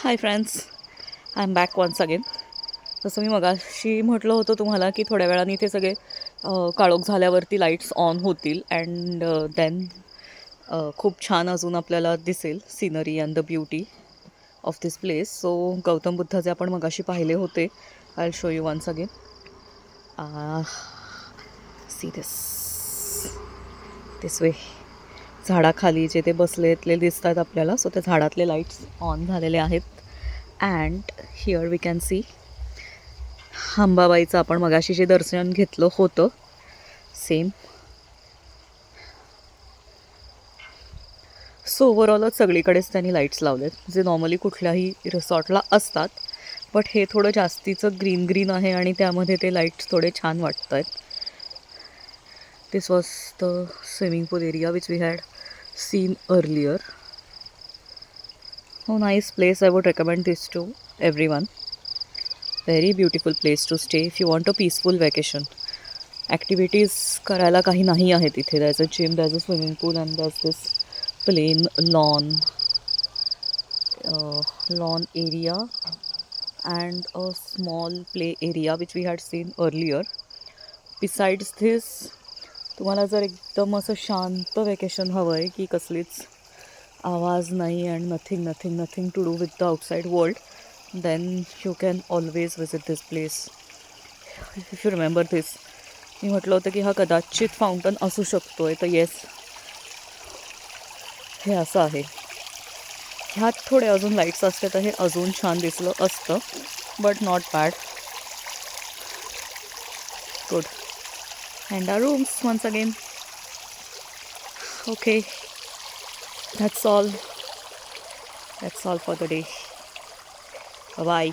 High friends, I am back once again. जसं मी मगाशी म्हटलं होतं तुम्हाला की थोड्या वेळाने इथे सगळे काळोख झाल्यावरती लाईट्स ऑन होतील अँड देन खूप छान अजून आपल्याला दिसेल scenery and the beauty of this place. So Gautam Buddha जे आपण मगाशी पाहिले होते, I will show you once again. See this way. झाडाखाली जे ते बसलेले दिसतात आपल्याला, सो त्या झाडातले लाईट्स ऑन झालेले आहेत. And here we can see अंबाबाईचं आपण मगाशी जे दर्शन घेतलं होतं सेम. सो ओव्हरऑलच सगळीकडेच त्यांनी लाईट्स लावलेत जे नॉर्मली कुठल्याही रिसॉर्टला असतात, बट हे थोडं जास्तीचं ग्रीन ग्रीन आहे आणि त्यामध्ये ते लाईट्स थोडे छान वाटत आहेत. This was the swimming pool area which we had seen earlier. Oh, nice place. I would recommend this to everyone. Very beautiful place to stay if you want a peaceful vacation. Activities करायला काही नाही आहे तिथे. There's a gym, there's a swimming pool and there's this plain lawn area and a small play area which we had seen earlier. Besides this, तुम्हाला जर एकदम असं शांत वेकेशन हवं आहे की कसलीच आवाज नाही and nothing to do with the outside world, then you can always visit this place. If you remember this, मी म्हटलं होतं की हा कदाचित फाउंटन असू शकतो आहे, तर येस, हे असं आहे. ह्यात थोडे अजून लाईट्स असते तर हे अजून छान दिसलं असतं, but not bad. Good. And our rooms once again. Okay, that's all for the day. Bye bye.